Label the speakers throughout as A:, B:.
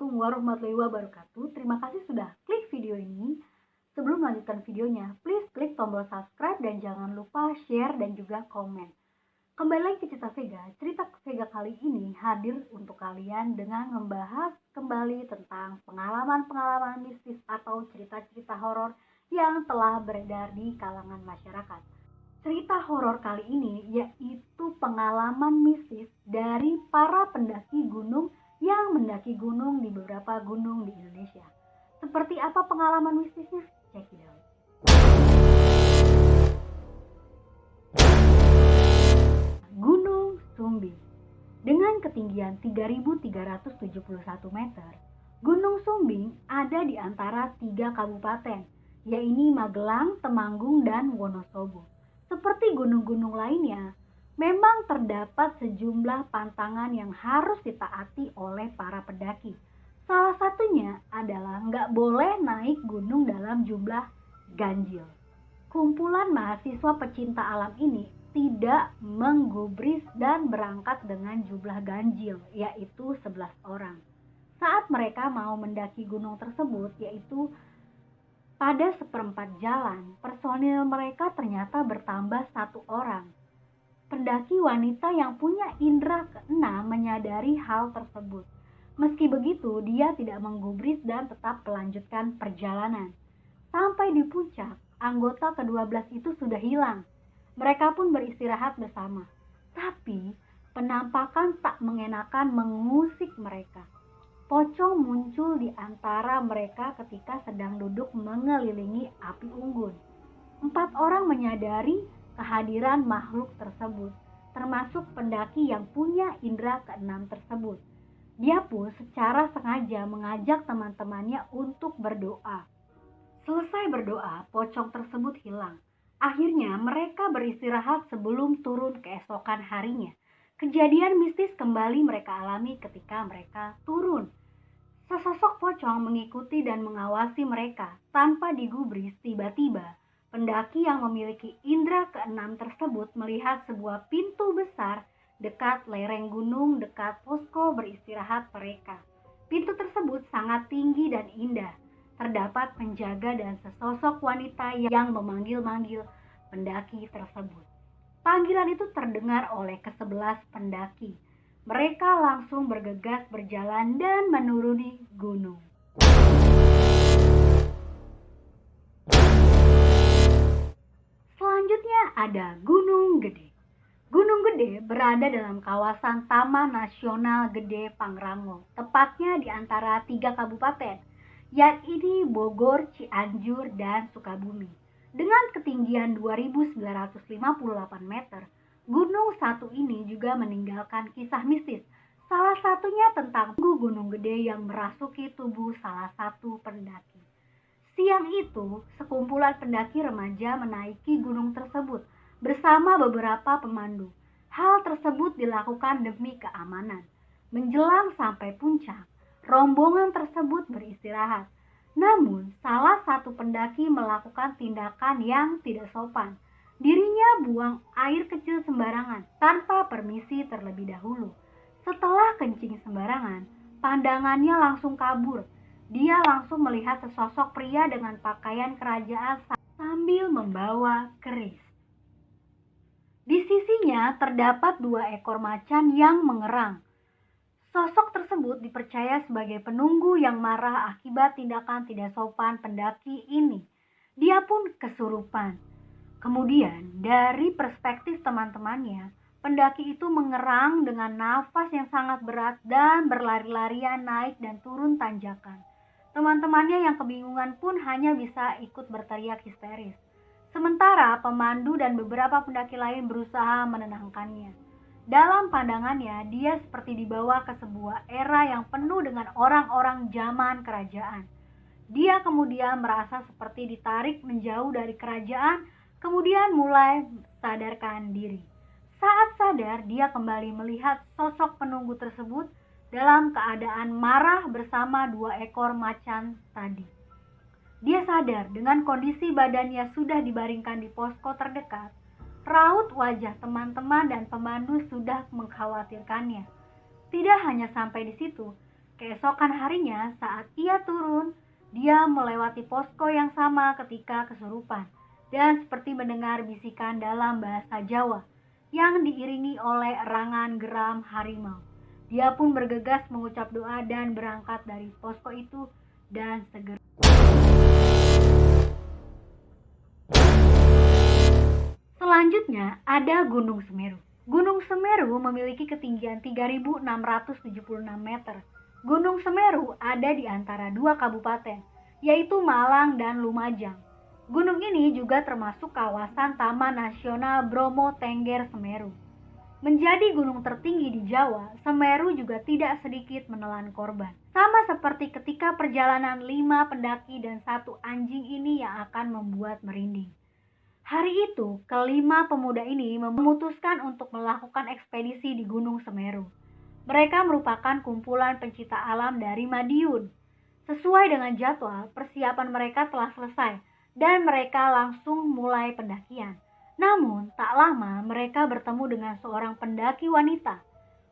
A: Assalamualaikum warahmatullahi wabarakatuh. Terima kasih sudah klik video ini. Sebelum melanjutkan videonya, please klik tombol subscribe dan jangan lupa share dan juga komen. Kembali lagi ke Cerita Vega. Cerita Vega kali ini hadir untuk kalian dengan membahas kembali tentang pengalaman-pengalaman mistis atau cerita-cerita horor yang telah beredar di kalangan masyarakat. Cerita horor kali ini yaitu pengalaman mistis dari para pendaki gunung yang mendaki gunung di beberapa gunung di Indonesia. Seperti apa pengalaman mistisnya? Check it out. Gunung Sumbing. Dengan ketinggian 3.371 meter, Gunung Sumbing ada di antara 3 kabupaten, yaitu Magelang, Temanggung, dan Wonosobo. Seperti gunung-gunung lainnya, memang terdapat sejumlah pantangan yang harus ditaati oleh para pendaki. Salah satunya adalah nggak boleh naik gunung dalam jumlah ganjil. Kumpulan mahasiswa pecinta alam ini tidak menggubris dan berangkat dengan jumlah ganjil, yaitu 11 orang. Saat mereka mau mendaki gunung tersebut, yaitu pada seperempat jalan, personil mereka ternyata bertambah 1 orang. Pendaki wanita yang punya indera keenam menyadari hal tersebut. Meski begitu, dia tidak menggubris dan tetap melanjutkan perjalanan. Sampai di puncak, anggota ke-12 itu sudah hilang. Mereka pun beristirahat bersama. Tapi, penampakan tak mengenakan mengusik mereka. Pocong muncul di antara mereka ketika sedang duduk mengelilingi api unggun. 4 orang menyadari kehadiran makhluk tersebut, termasuk pendaki yang punya indera keenam tersebut. Dia pun secara sengaja mengajak teman-temannya untuk berdoa. Selesai berdoa, pocong tersebut hilang. Akhirnya mereka beristirahat sebelum turun keesokan harinya. Kejadian mistis kembali mereka alami ketika mereka turun. Sesosok pocong mengikuti dan mengawasi mereka tanpa digubris. Tiba-tiba, pendaki yang memiliki indera keenam tersebut melihat sebuah pintu besar dekat lereng gunung dekat posko beristirahat mereka. Pintu tersebut sangat tinggi dan indah. Terdapat penjaga dan sesosok wanita yang memanggil-manggil pendaki tersebut. Panggilan itu terdengar oleh ke-11 pendaki. Mereka langsung bergegas berjalan dan menuruni gunung. Selanjutnya ada Gunung Gede. Gunung Gede berada dalam kawasan Taman Nasional Gede Pangrango, tepatnya di antara 3 kabupaten, yaitu Bogor, Cianjur, dan Sukabumi. Dengan ketinggian 2.958 meter, gunung satu ini juga meninggalkan kisah mistis. Salah satunya tentang gunung gede yang merasuki tubuh salah satu pendaki. Siang itu, sekumpulan pendaki remaja menaiki gunung tersebut bersama beberapa pemandu. Hal tersebut dilakukan demi keamanan. Menjelang sampai puncak, rombongan tersebut beristirahat. Namun, salah satu pendaki melakukan tindakan yang tidak sopan. Dirinya buang air kecil sembarangan tanpa permisi terlebih dahulu. Setelah kencing sembarangan, pandangannya langsung kabur. Dia langsung melihat sesosok pria dengan pakaian kerajaan sambil membawa keris. Di sisinya terdapat 2 ekor macan yang mengerang. Sosok tersebut dipercaya sebagai penunggu yang marah akibat tindakan tidak sopan pendaki ini. Dia pun kesurupan. Kemudian, dari perspektif teman-temannya, pendaki itu mengerang dengan nafas yang sangat berat dan berlari-larian naik dan turun tanjakan. Teman-temannya yang kebingungan pun hanya bisa ikut berteriak histeris. Sementara pemandu dan beberapa pendaki lain berusaha menenangkannya. Dalam pandangannya, dia seperti dibawa ke sebuah era yang penuh dengan orang-orang zaman kerajaan. Dia kemudian merasa seperti ditarik menjauh dari kerajaan, kemudian mulai sadarkan diri. Saat sadar, dia kembali melihat sosok penunggu tersebut dalam keadaan marah bersama 2 ekor macan tadi. Dia sadar dengan kondisi badannya sudah dibaringkan di posko terdekat. Raut wajah teman-teman dan pemandu sudah mengkhawatirkannya. Tidak hanya sampai di situ, Keesokan harinya saat ia turun, dia melewati posko yang sama ketika kesurupan dan seperti mendengar bisikan dalam bahasa Jawa yang diiringi oleh erangan geram harimau. Dia pun bergegas mengucap doa dan berangkat dari posko itu dan segera. Selanjutnya ada Gunung Semeru. Gunung Semeru memiliki ketinggian 3.676 meter. Gunung Semeru ada di antara dua kabupaten, yaitu Malang dan Lumajang. Gunung ini juga termasuk kawasan Taman Nasional Bromo Tengger Semeru. Menjadi gunung tertinggi di Jawa, Semeru juga tidak sedikit menelan korban. Sama seperti ketika perjalanan 5 pendaki dan 1 anjing ini yang akan membuat merinding. Hari itu, kelima pemuda ini memutuskan untuk melakukan ekspedisi di Gunung Semeru. Mereka merupakan kumpulan pencinta alam dari Madiun. Sesuai dengan jadwal, persiapan mereka telah selesai dan mereka langsung mulai pendakian. Namun, tak lama mereka bertemu dengan seorang pendaki wanita.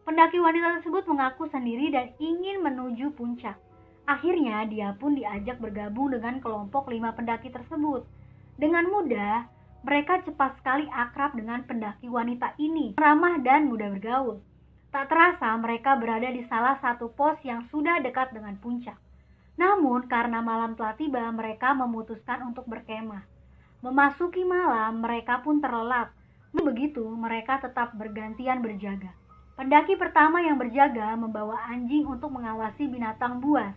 A: Pendaki wanita tersebut mengaku sendiri dan ingin menuju puncak. Akhirnya, dia pun diajak bergabung dengan kelompok 5 pendaki tersebut. Dengan mudah, mereka cepat sekali akrab dengan pendaki wanita ini, ramah dan mudah bergaul. Tak terasa mereka berada di salah satu pos yang sudah dekat dengan puncak. Namun karena malam telah tiba, mereka memutuskan untuk berkemah. Memasuki malam, mereka pun terlelap. Begitu, mereka tetap bergantian berjaga. Pendaki pertama yang berjaga membawa anjing untuk mengawasi binatang buas.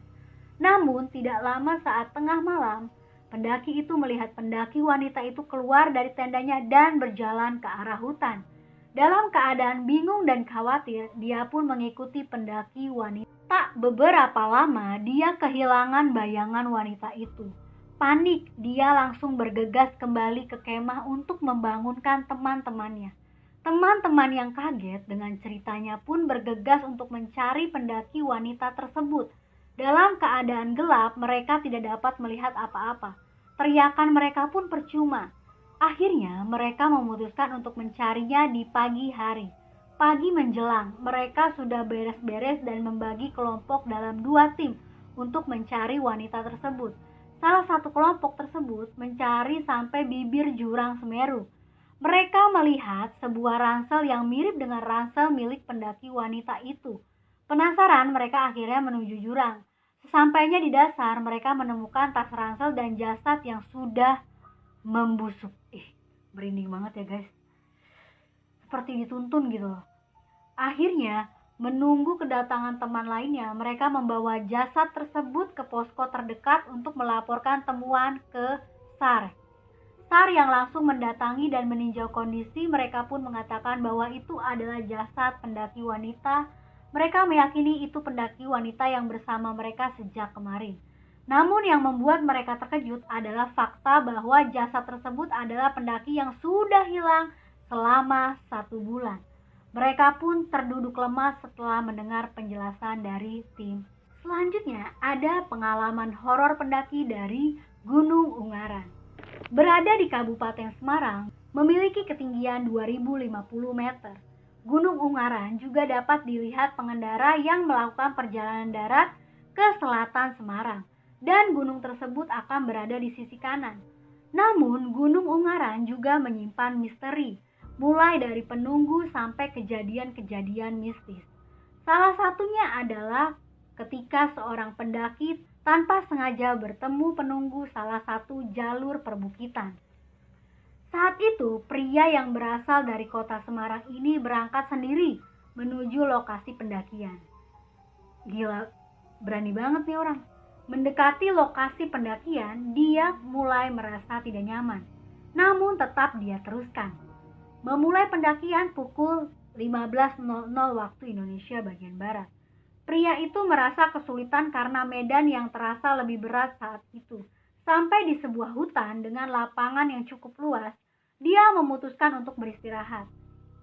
A: Namun tidak lama saat tengah malam, pendaki itu melihat pendaki wanita itu keluar dari tendanya dan berjalan ke arah hutan. Dalam keadaan bingung dan khawatir, dia pun mengikuti pendaki wanita. Tak beberapa lama, dia kehilangan bayangan wanita itu. Panik, dia langsung bergegas kembali ke kemah untuk membangunkan teman-temannya. Teman-teman yang kaget dengan ceritanya pun bergegas untuk mencari pendaki wanita tersebut. Dalam keadaan gelap, mereka tidak dapat melihat apa-apa. Teriakan mereka pun percuma. Akhirnya, mereka memutuskan untuk mencarinya di pagi hari. Pagi menjelang, mereka sudah beres-beres dan membagi kelompok dalam 2 tim untuk mencari wanita tersebut. Salah satu kelompok tersebut mencari sampai bibir jurang Semeru. Mereka melihat sebuah ransel yang mirip dengan ransel milik pendaki wanita itu. Penasaran, mereka akhirnya menuju jurang. Sesampainya di dasar, mereka menemukan tas ransel dan jasad yang sudah membusuk. Merinding banget ya guys. Seperti dituntun gitu loh. Akhirnya, menunggu kedatangan teman lainnya, mereka membawa jasad tersebut ke posko terdekat untuk melaporkan temuan ke SAR. SAR yang langsung mendatangi dan meninjau kondisi, mereka pun mengatakan bahwa itu adalah jasad pendaki wanita. Mereka meyakini itu pendaki wanita yang bersama mereka sejak kemarin. Namun yang membuat mereka terkejut adalah fakta bahwa jasad tersebut adalah pendaki yang sudah hilang selama 1 bulan. Mereka pun terduduk lemas setelah mendengar penjelasan dari tim. Selanjutnya ada pengalaman horor pendaki dari Gunung Ungaran. Berada di Kabupaten Semarang, memiliki ketinggian 2050 meter. Gunung Ungaran juga dapat dilihat pengendara yang melakukan perjalanan darat ke selatan Semarang, dan gunung tersebut akan berada di sisi kanan. Namun, Gunung Ungaran juga menyimpan misteri, mulai dari penunggu sampai kejadian-kejadian mistis. Salah satunya adalah ketika seorang pendaki tanpa sengaja bertemu penunggu salah satu jalur perbukitan. Saat itu, pria yang berasal dari kota Semarang ini berangkat sendiri menuju lokasi pendakian. Gila, berani banget nih orang. Mendekati lokasi pendakian, dia mulai merasa tidak nyaman. Namun tetap dia teruskan. Memulai pendakian pukul 15.00 waktu Indonesia bagian Barat. Pria itu merasa kesulitan karena medan yang terasa lebih berat saat itu. Sampai di sebuah hutan dengan lapangan yang cukup luas, dia memutuskan untuk beristirahat.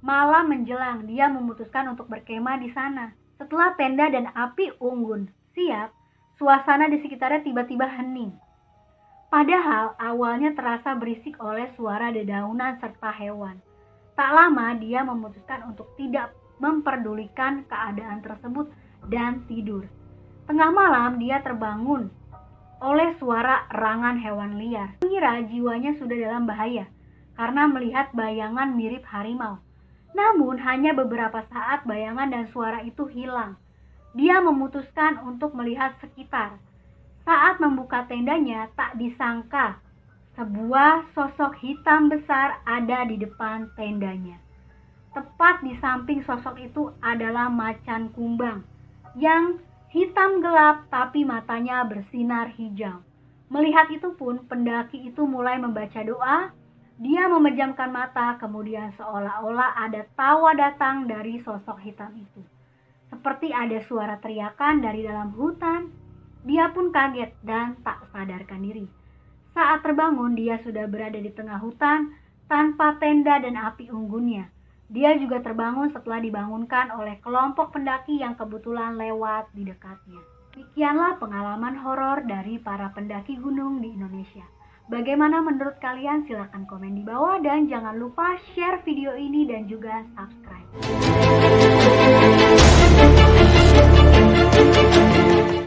A: Malam menjelang, dia memutuskan untuk berkemah di sana. Setelah tenda dan api unggun siap, suasana di sekitarnya tiba-tiba hening. Padahal awalnya terasa berisik oleh suara dedaunan serta hewan. Tak lama dia memutuskan untuk tidak memperdulikan keadaan tersebut dan tidur. Tengah malam dia terbangun oleh suara erangan hewan liar. Mengira jiwanya sudah dalam bahaya karena melihat bayangan mirip harimau. Namun hanya beberapa saat bayangan dan suara itu hilang. Dia memutuskan untuk melihat sekitar. Saat membuka tendanya, tak disangka sebuah sosok hitam besar ada di depan tendanya. Tepat di samping sosok itu adalah macan kumbang yang hitam gelap tapi matanya bersinar hijau. Melihat itu pun pendaki itu mulai membaca doa. Dia memejamkan mata, kemudian seolah-olah ada tawa datang dari sosok hitam itu. Seperti ada suara teriakan dari dalam hutan. Dia pun kaget dan tak sadarkan diri. Saat terbangun dia sudah berada di tengah hutan tanpa tenda dan api unggunnya. Dia juga terbangun setelah dibangunkan oleh kelompok pendaki yang kebetulan lewat di dekatnya. Demikianlah pengalaman horor dari para pendaki gunung di Indonesia. Bagaimana menurut kalian? Silahkan komen di bawah dan jangan lupa share video ini dan juga subscribe.